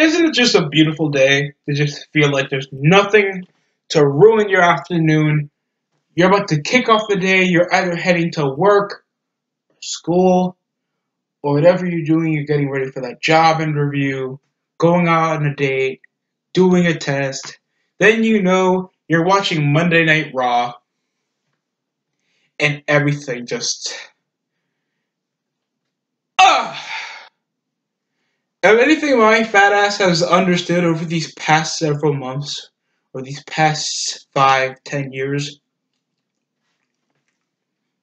isn't it just a beautiful day to just feel like there's nothing to ruin your afternoon? You're about to kick off the day, you're either heading to work, school, or whatever you're doing, you're getting ready for that job interview, going out on a date, doing a test. Then you know you're watching Monday Night Raw, and everything just... Ah! If anything my fat ass has understood over these past several months, or these past 5, 10 years,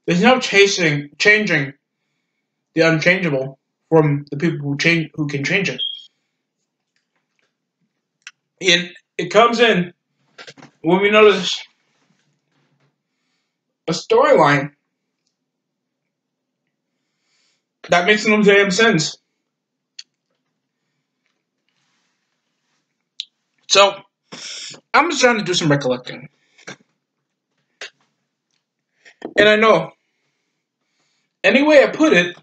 there's no changing the unchangeable from the people who can change it. And it comes in when we notice a storyline that makes no damn sense. So, I'm just trying to do some recollecting. And I know, any way I put it,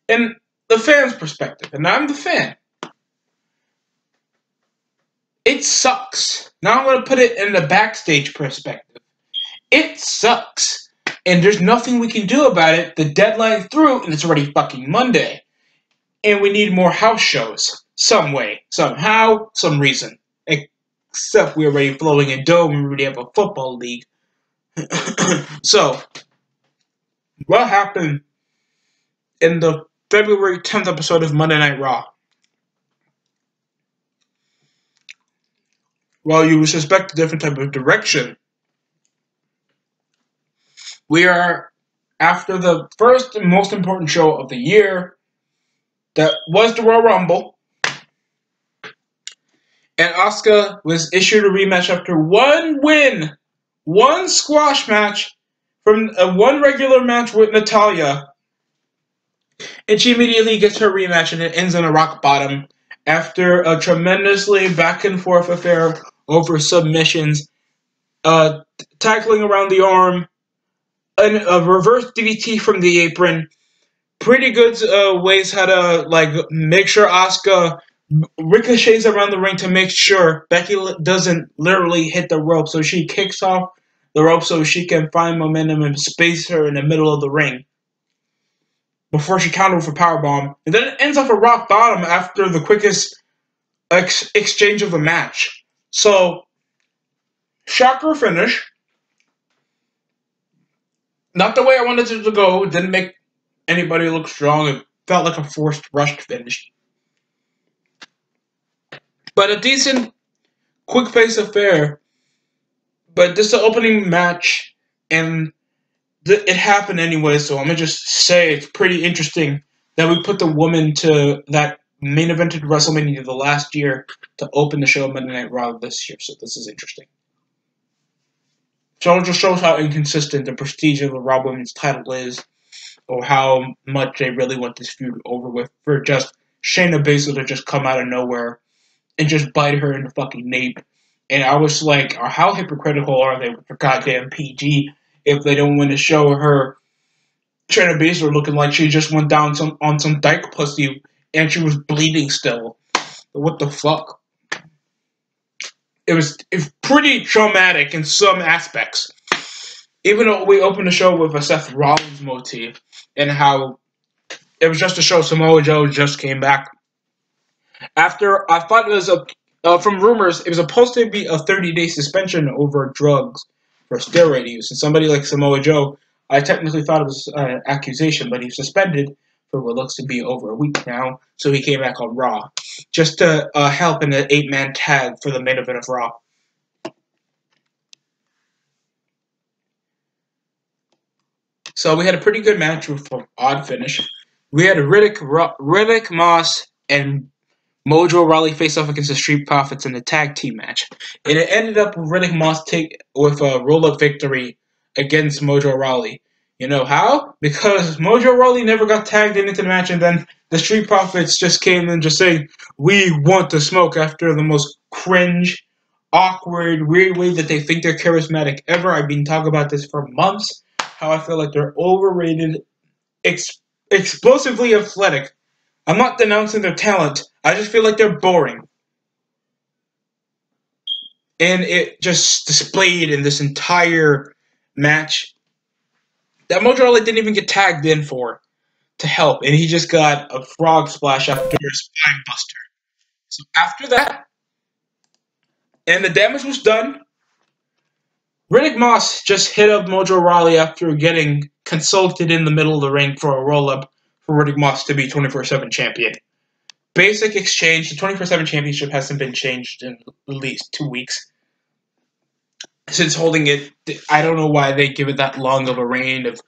in the fan's perspective, and I'm the fan, it sucks. Now I'm going to put it in the backstage perspective. It sucks. And there's nothing we can do about it. The deadline's through, and it's already fucking Monday. And we need more house shows. Some way. Somehow. Some reason. Except we're already flowing in dough, and we already have a football league. So, what happened in the February 10th episode of Monday Night Raw? Well, you would suspect a different type of direction. We are after the first and most important show of the year, that was the Royal Rumble, and Asuka was issued a rematch after one win, one squash match from one regular match with Natalya, and she immediately gets her rematch, and it ends on a rock bottom after a tremendously back and forth affair over submissions, tackling around the arm, a reverse DDT from the apron. Pretty good ways how to make sure Asuka ricochets around the ring to make sure Becky doesn't literally hit the rope. So she kicks off the rope so she can find momentum and space her in the middle of the ring before she counters with a powerbomb. And then it ends off a rock bottom after the quickest exchange of the match. So, shocker finish. Not the way I wanted it to go. It didn't make anybody look strong. It felt like a forced, rushed finish. But a decent, quick-paced affair. But this is the opening match, and it happened anyway, so I'm going to just say it's pretty interesting that we put the woman to that main evented WrestleMania the last year to open the show Monday Night Raw this year, so this is interesting. So it just shows how inconsistent the prestige of the Raw Women's title is, or how much they really want this feud over with, for just Shayna Baszler to just come out of nowhere and just bite her in the fucking nape. And I was like, how hypocritical are they with their goddamn PG if they don't want to show her Shayna Baszler looking like she just went down on some dyke pussy and she was bleeding still? What the fuck? It was pretty traumatic in some aspects. Even though we opened the show with a Seth Rollins motif, and how it was just to show Samoa Joe just came back. After, I thought it was from rumors, it was supposed to be a 30-day suspension over drugs for steroid use. And somebody like Samoa Joe, I technically thought it was an accusation, but he's suspended for what looks to be over a week now. So he came back on Raw, just to help in the 8-man tag for the main event of Raw. So we had a pretty good match with an odd finish. We had Riddick Moss and Mojo Rawley face off against the Street Profits in the tag team match. And it ended up with Riddick Moss with a roll-up victory against Mojo Rawley. You know how? Because Mojo Rawley never got tagged into the match, and then the Street Profits just came in just saying, "We want the smoke," after the most cringe, awkward, weird way that they think they're charismatic ever. I've been talking about this for months, how I feel like they're overrated, explosively athletic. I'm not denouncing their talent. I just feel like they're boring. And it just displayed in this entire match that Mojo Rawley didn't even get tagged in for to help, and he just got a frog splash after a spine buster. So after that, and the damage was done, Riddick Moss just hit up Mojo Rawley after getting consulted in the middle of the ring for a roll-up for Riddick Moss to be 24/7 champion. Basic exchange, the 24/7 championship hasn't been changed in at least 2 weeks. Since holding it, I don't know why they give it that long of a reign of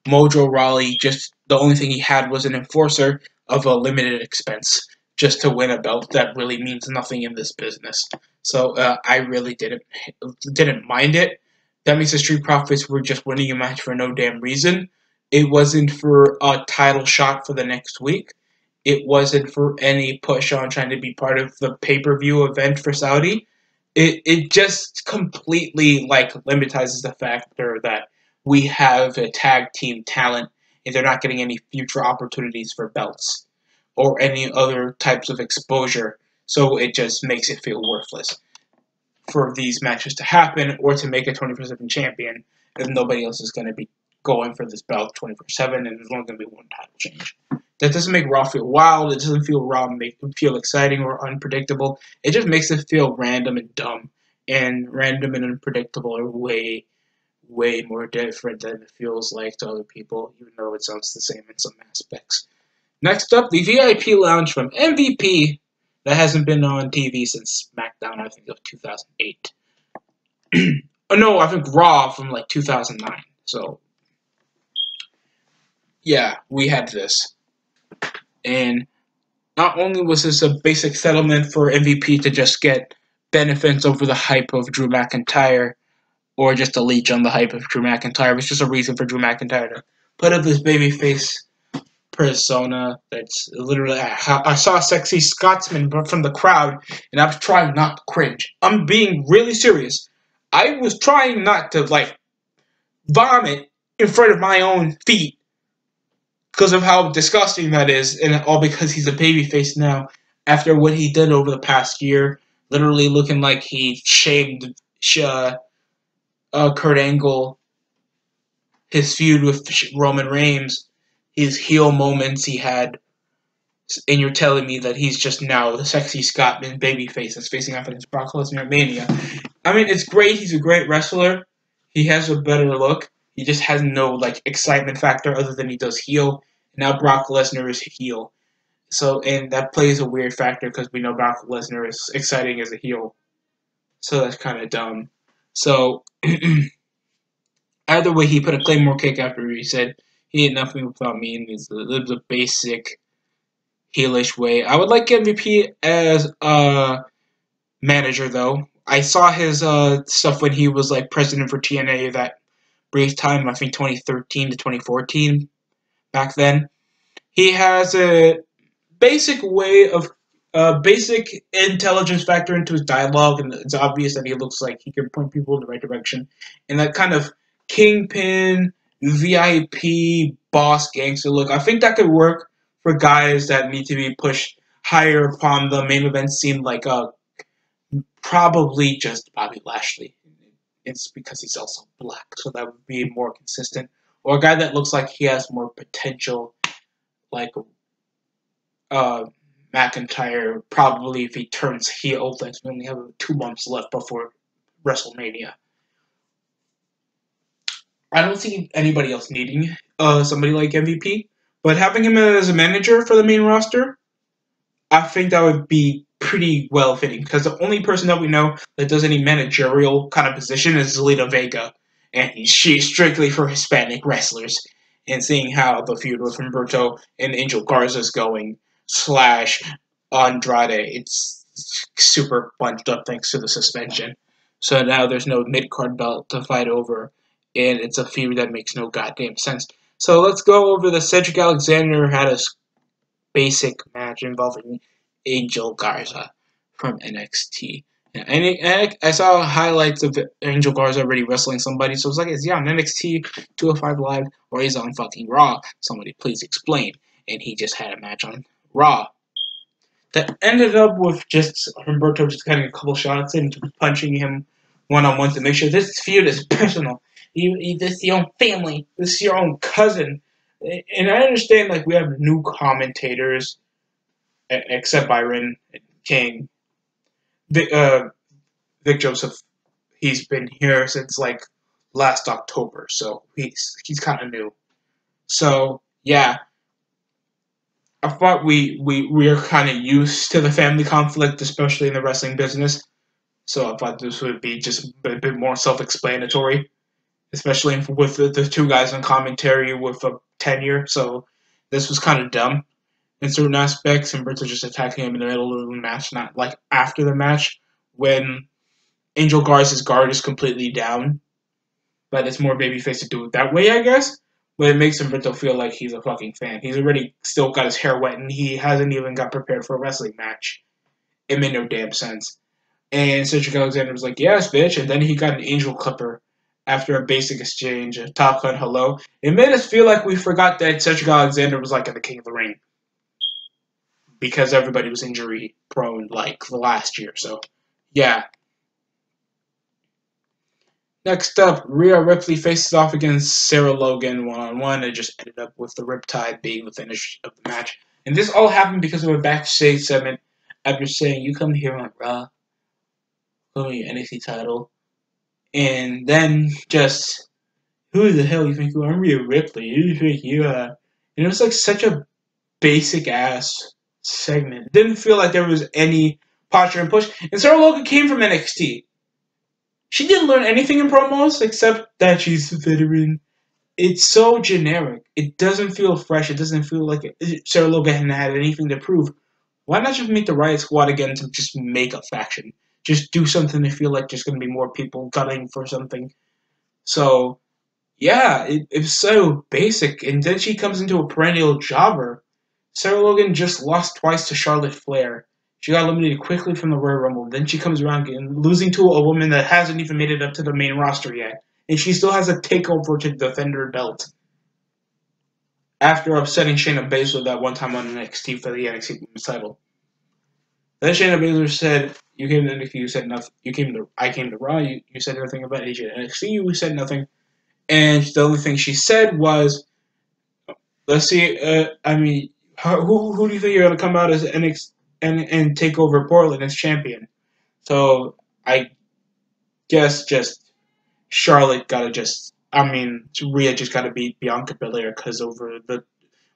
Mojo Rawley. Just the only thing he had was an enforcer of a limited expense just to win a belt that really means nothing in this business. So I really didn't mind it. That means the Street Profits were just winning a match for no damn reason. It wasn't for a title shot for the next week. It wasn't for any push on trying to be part of the pay-per-view event for Saudi. It just completely like limitizes the factor that we have a tag team talent and they're not getting any future opportunities for belts or any other types of exposure. So it just makes it feel worthless for these matches to happen or to make a 24/7 champion if nobody else is going to be going for this belt 24/7 and there's only going to be one title change. That doesn't make Raw feel wild. It doesn't feel Raw make it feel exciting or unpredictable. It just makes it feel random and dumb. And random and unpredictable are way, way more different than it feels like to other people, even though it sounds the same in some aspects. Next up, the VIP Lounge from MVP that hasn't been on TV since SmackDown, I think, of 2008. Oh, no, I think Raw from like 2009. So, yeah, we had this. And not only was this a basic settlement for MVP to just get benefits over the hype of Drew McIntyre, or just a leech on the hype of Drew McIntyre, it was just a reason for Drew McIntyre to put up this babyface persona that's literally. I saw a sexy Scotsman from the crowd, and I was trying not to cringe. I'm being really serious. I was trying not to, like, vomit in front of my own feet because of how disgusting that is, and all because he's a babyface now after what he did over the past year, literally looking like he shamed Kurt Angle, his feud with Roman Reigns, his heel moments he had, and you're telling me that he's just now the sexy Scotsman babyface that's facing off against Brock Lesnar at Mania. I mean, it's great. He's a great wrestler. He has a better look. He just has no like excitement factor other than he does heel. Now Brock Lesnar is heel. So, and that plays a weird factor because we know Brock Lesnar is exciting as a heel. So that's kind of dumb. So, either way, he put a Claymore kick after he said he ain't nothing without me, and it's the basic heelish way. I would like MVP as a manager, though. I saw his stuff when he was like president for TNA that brief time, I think 2013 to 2014, back then. He has a basic way of basic intelligence factor into his dialogue, and it's obvious that he looks like he can point people in the right direction. And that kind of kingpin, VIP, boss gangster look, I think that could work for guys that need to be pushed higher upon the main event scene, like probably just Bobby Lashley. It's because he's also black, so that would be more consistent. Or a guy that looks like he has more potential, like McIntyre, probably if he turns heel, thanks we only have 2 months left before WrestleMania. I don't see anybody else needing somebody like MVP, but having him as a manager for the main roster, I think that would be pretty well fitting because the only person that we know that does any managerial kind of position is Zelina Vega, and she's strictly for Hispanic wrestlers. And seeing how the feud with Humberto and Angel Garza is going, slash Andrade, it's super bunched up thanks to the suspension. So now there's no mid-card belt to fight over, and it's a feud that makes no goddamn sense. So let's go over the Cedric Alexander had a basic match involving Angel Garza from NXT. And I saw highlights of Angel Garza already wrestling somebody, so I was like, is he on NXT 205 Live or is he on fucking Raw? Somebody please explain. And he just had a match on Raw. that ended up with just Humberto just getting a couple shots in, punching him one-on-one to make sure this feud is personal. This is your own family. This is your own cousin. And I understand, like, we have new commentators, except Byron King. Vic Joseph, he's been here since, like, last October, so he's kind of new. So, yeah, I thought we are kind of used to the family conflict, especially in the wrestling business. So I thought this would be just a bit more self-explanatory, especially with the two guys on commentary with a tenure. So this was kind of dumb in certain aspects, and Brits are just attacking him in the middle of the match, not like after the match when Angel Garza's guard is completely down. But it's more babyface to do it that way, I guess. But it makes Humberto feel like he's a fucking fan. He's already still got his hair wet, and he hasn't even got prepared for a wrestling match. It made no damn sense. And Cedric Alexander was like, yes, bitch. And then he got an angel clipper after a basic exchange, a Top Gun hello. It made us feel like we forgot that Cedric Alexander was like in the King of the Ring. Because everybody was injury prone like the last year. So, yeah. Next up, Rhea Ripley faces off against Sarah Logan one-on-one. It just ended up with the Riptide being the finish of the match. And this all happened because of a backstage segment after saying, you come here on Raw, for your NXT title, and then just, who the hell you think you are? I'm Rhea Ripley. Who do you think you are? And it was like such a basic-ass segment. It didn't feel like there was any posture and push. And Sarah Logan came from NXT. She didn't learn anything in promos except that she's a veteran. It's so generic. It doesn't feel fresh. It doesn't feel like Sarah Logan had anything to prove. Why not just make the Riot Squad again to just make a faction? Just do something to feel like there's going to be more people gunning for something. So, yeah, it's so basic. And then she comes into a perennial jobber. Sarah Logan just lost twice to Charlotte Flair. She got eliminated quickly from the Royal Rumble. Then she comes around again, losing to a woman that hasn't even made it up to the main roster yet. And she still has a takeover to defend her belt. After upsetting Shayna Baszler that one time on NXT for the NXT Women's title. Then Shayna Baszler said, you came to NXT, you said nothing. I came to Raw, you said nothing about AJ NXT, you said nothing. And the only thing she said was, let's see, who do you think you're going to come out as NXT and take over Portland as champion? So I guess just Charlotte got to Rhea just got to beat Bianca Belair because over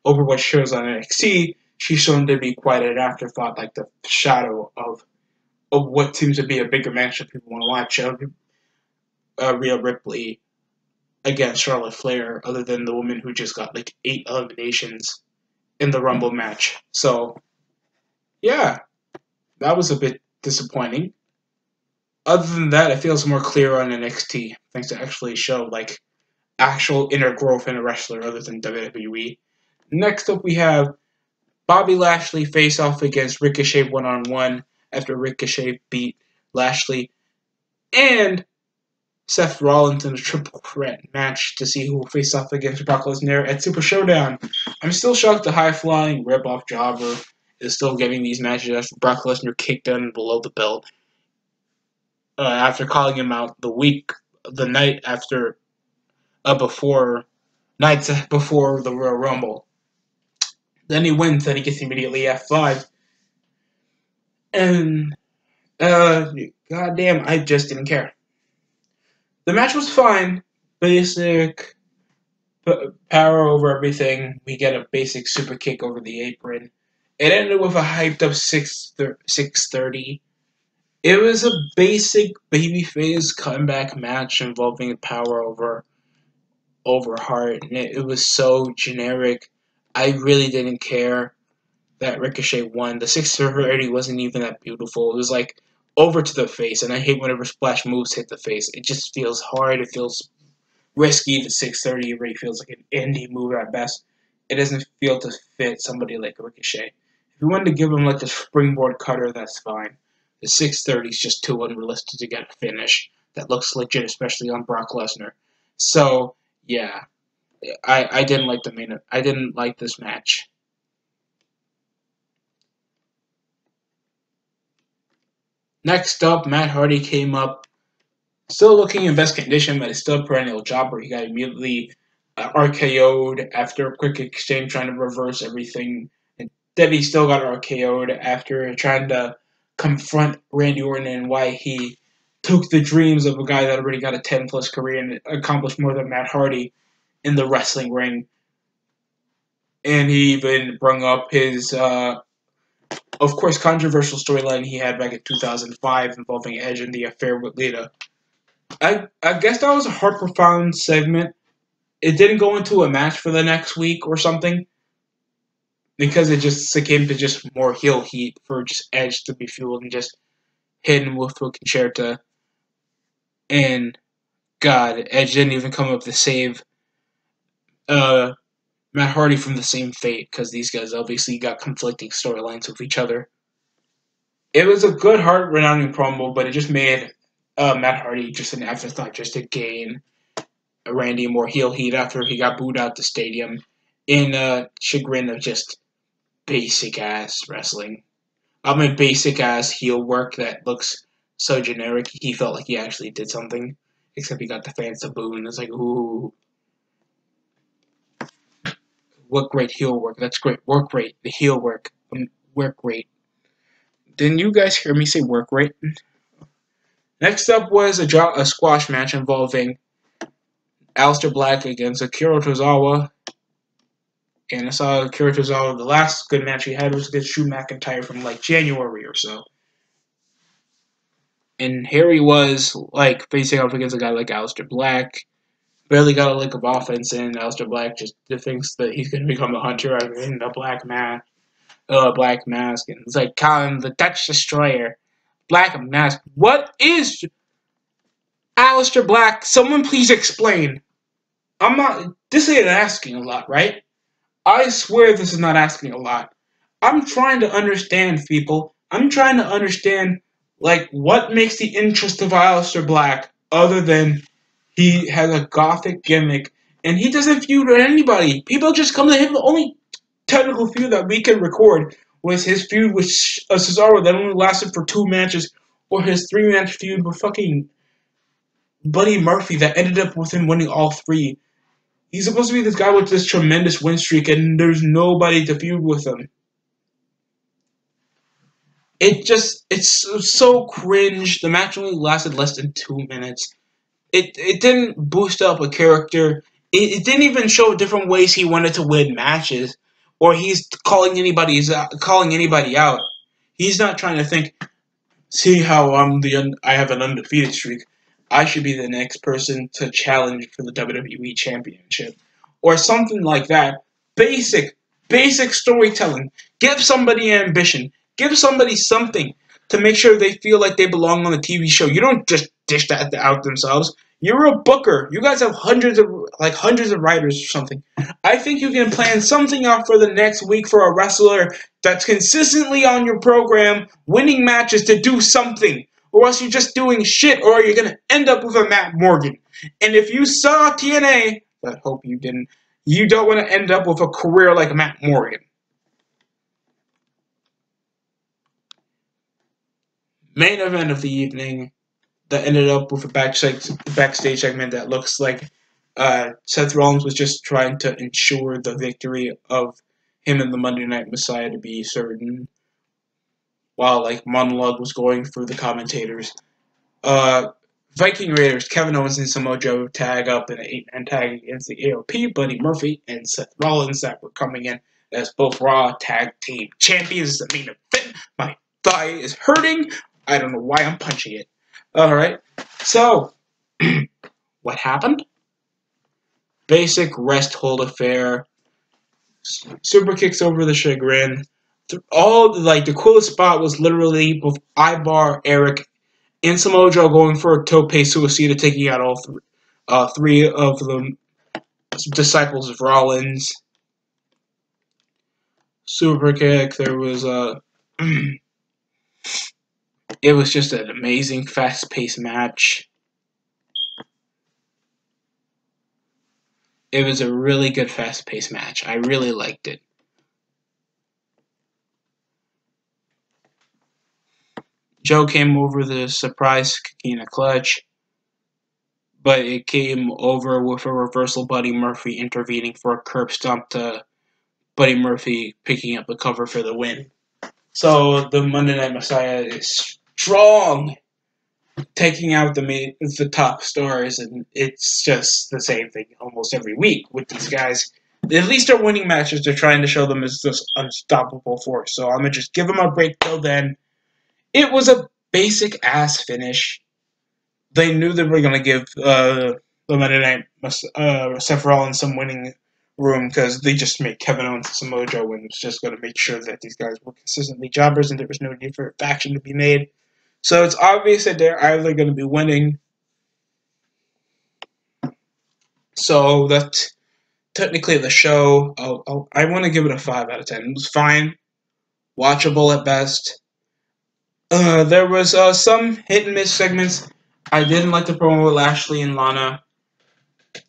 what shows on NXT, she's shown to be quite an afterthought, like the shadow of what seems to be a bigger match that people want to watch. Rhea Ripley against Charlotte Flair, other than the woman who just got like 8 eliminations in the Rumble match. So, yeah, that was a bit disappointing. Other than that, it feels more clear on NXT, thanks to actually show like actual inner growth in a wrestler other than WWE. Next up, we have Bobby Lashley face off against Ricochet one-on-one after Ricochet beat Lashley, and Seth Rollins in a triple threat match to see who will face off against Brock Lesnar at Super Showdown. I'm still shocked the high-flying rip-off jobber is still getting these matches after Brock Lesnar kicked him below the belt. After calling him out the night after, nights before the Royal Rumble. Then he wins, and he gets immediately F5. And, goddamn, I just didn't care. The match was fine. Basic power over everything. We get a basic super kick over the apron. It ended with a hyped up 630. It was a basic babyface comeback match involving power over Hart, and it was so generic. I really didn't care that Ricochet won. The 630 wasn't even that beautiful. It was like over to the face, and I hate whenever splash moves hit the face. It just feels hard. It feels risky. The 630 already feels like an indie move at best. It doesn't feel to fit somebody like Ricochet. If you wanted to give him like a springboard cutter, that's fine. The 630 is just too unrealistic to get a finish that looks legit, especially on Brock Lesnar. So, yeah. I didn't like I didn't like this match. Next up, Matt Hardy came up, still looking in best condition, but it's still a perennial jobber. He got immediately RKO'd after a quick exchange trying to reverse everything. And then he still got RKO'd after trying to confront Randy Orton and why he took the dreams of a guy that already got a 10-plus career and accomplished more than Matt Hardy in the wrestling ring. And he even brought up his, of course, controversial storyline he had back in 2005 involving Edge and the affair with Lita. I guess that was a heart profound segment. It didn't go into a match for the next week or something because it just came to just more heel heat for just Edge to be fueled and just hidden with a concerta. And God, Edge didn't even come up to save Matt Hardy from the same fate because these guys obviously got conflicting storylines with each other. It was a good heart-renowned promo, but it just made Matt Hardy just an afterthought just to gain Randy more heel heat after he got booed out the stadium in chagrin of just basic-ass wrestling. Basic-ass heel work that looks so generic. He felt like he actually did something, except he got the fans to boo, and it's like, ooh, what great heel work. That's great. Work rate. The heel work. Work rate. Didn't you guys hear me say work rate? Next up was a squash match involving Aleister Black against Akira Tozawa. And I saw Akira Tozawa, the last good match he had was against Drew McIntyre from like January or so. And here he was, like, facing off against a guy like Aleister Black. Barely got a lick of offense in. Aleister Black just thinks that he's going to become a hunter in the black mask. And it's like calling the Dutch Destroyer. Black Mask. What is Aleister Black? Someone please explain. This ain't asking a lot, right? I swear this is not asking a lot. I'm trying to understand, people. I'm trying to understand, like, what makes the interest of Aleister Black other than he has a gothic gimmick and he doesn't feud with anybody. People just come to him. The only technical feud that we can record was his feud with Cesaro that only lasted for 2 matches, or his 3-match feud with fucking Buddy Murphy that ended up with him winning all 3. He's supposed to be this guy with this tremendous win streak, and there's nobody to feud with him. It's so cringe. The match only lasted less than 2 minutes. It didn't boost up a character. It didn't even show different ways he wanted to win matches, or he's calling anybody out. He's not trying to think, see how I have an undefeated streak. I should be the next person to challenge for the WWE Championship, or something like that. Basic storytelling. Give somebody ambition. Give somebody something to make sure they feel like they belong on the TV show. You don't just dish that out themselves. You're a booker. You guys have hundreds of writers or something. I think you can plan something out for the next week for a wrestler that's consistently on your program, winning matches, to do something. Or else you're just doing shit, or you're going to end up with a Matt Morgan. And if you saw TNA, I hope you didn't, you don't want to end up with a career like Matt Morgan. Main event of the evening that ended up with a backstage segment that looks like Seth Rollins was just trying to ensure the victory of him and the Monday Night Messiah to be certain, while like monologue was going through the commentators. Viking Raiders, Kevin Owens and Samoa Joe tag up in an 8-man tag against the AOP, Buddy Murphy and Seth Rollins that were coming in as both Raw Tag Team Champions. The main event. My thigh is hurting. I don't know why I'm punching it. Alright, so, what happened? Basic rest hold affair. Super kicks over the chagrin. The coolest spot was literally with Ibar, Eric, and Samoa Joe going for a tope suicida, taking out all three of the disciples of Rollins. Super kick. There was it was just an amazing, fast-paced match. It was a really good, fast-paced match. I really liked it. Joe came over the surprise Kikina clutch, but it came over with a reversal Buddy Murphy intervening for a curb stomp to Buddy Murphy picking up the cover for the win. So the Monday Night Messiah is strong, taking out the top stars, and it's just the same thing almost every week with these guys. At least they're winning matches. They're trying to show them as this unstoppable force. So I'm going to just give them a break till then. It was a basic ass finish. They knew they were going to give the Monday Night Seth Rollins some winning room because they just made Kevin Owens and Samoa Joe, and it was just going to make sure that these guys were consistently jobbers and there was no need for a faction to be made. So it's obvious that they're either going to be winning. So that's technically the show. I want to give it a 5 out of 10. It was fine, watchable at best. There was some hit and miss segments. I didn't like the promo with Lashley and Lana.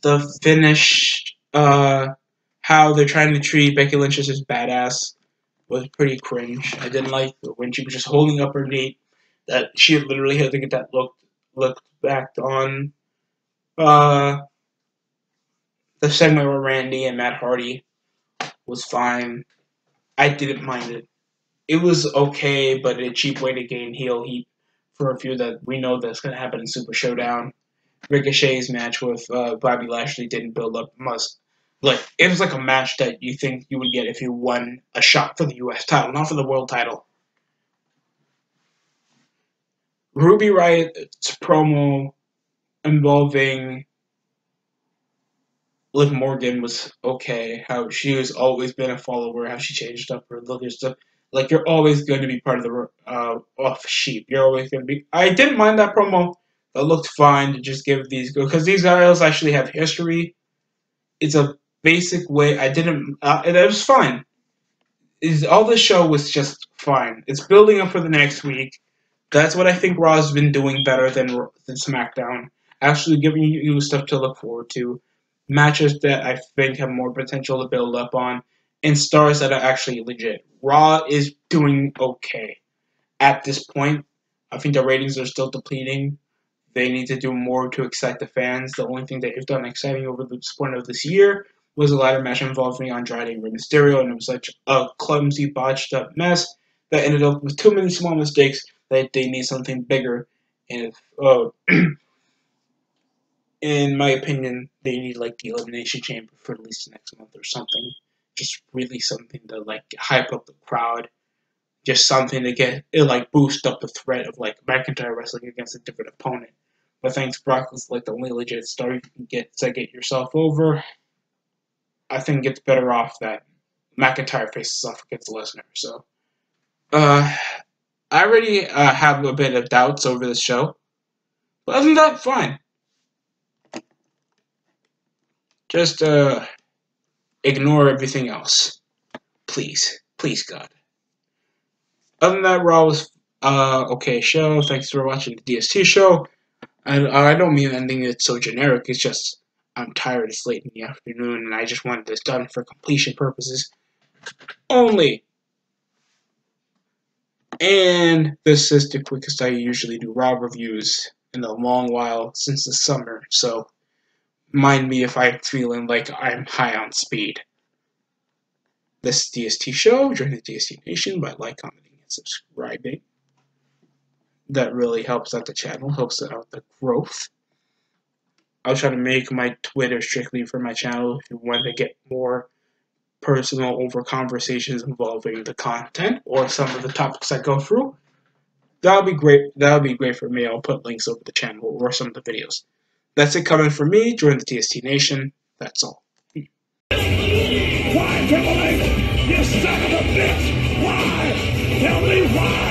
The finish, how they're trying to treat Becky Lynch as his badass, was pretty cringe. I didn't like when she was just holding up her knee, that she literally had to get that looked back on. The segment with Randy and Matt Hardy was fine. I didn't mind it. It was okay, but a cheap way to gain heel heat for a few that we know that's going to happen in Super Showdown. Ricochet's match with Bobby Lashley didn't build up it was like a match that you think you would get if you won a shot for the U.S. title, not for the world title. Ruby Riot's promo involving Liv Morgan was okay. How she has always been a follower, how she changed up her look and stuff. Like, you're always going to be part of the off sheep. You're always going to be. I didn't mind that promo. That looked fine to just give these because these guys actually have history. It's a basic way. I didn't. It was fine. All the show was just fine. It's building up for the next week. That's what I think Raw's been doing better than SmackDown. Actually giving you stuff to look forward to. Matches that I think have more potential to build up on. And stars that are actually legit. Raw is doing okay. At this point, I think the ratings are still depleting. They need to do more to excite the fans. The only thing that they've done exciting over this point of this year was a ladder match involving Andrade and Rey Mysterio, and it was such a clumsy, botched up mess that ended up with too many small mistakes that they need something bigger. And in my opinion, they need like the Elimination Chamber for at least next month or something. Just really something to like hype up the crowd. Just something to get it like boost up the threat of like McIntyre wrestling against a different opponent. But thanks, Brock is like the only legit star you can get to get yourself over. I think it's better off that McIntyre faces off against Lesnar. So, I already have a bit of doubts over this show, but other than that, fine. Just ignore everything else, please, God. Other than that, Raw was okay show. Thanks for watching the DST show. And I don't mean anything that's so generic. It's just I'm tired. It's late in the afternoon, and I just wanted this done for completion purposes only. And this is the quickest I usually do Raw reviews in a long while since the summer. So mind me if I'm feeling like I'm high on speed. This DST show. Join the DST Nation by like, commenting, and subscribing. That really helps out the channel, helps out the growth. I'll try to make my Twitter strictly for my channel if you want to get more personal over conversations involving the content or some of the topics I go through. That'll be great. That'll be great for me. I'll put links over the channel or some of the videos. That's it coming from me. Join the TST Nation. That's all. Why, Triple H? You son of a bitch! Why? Tell me why!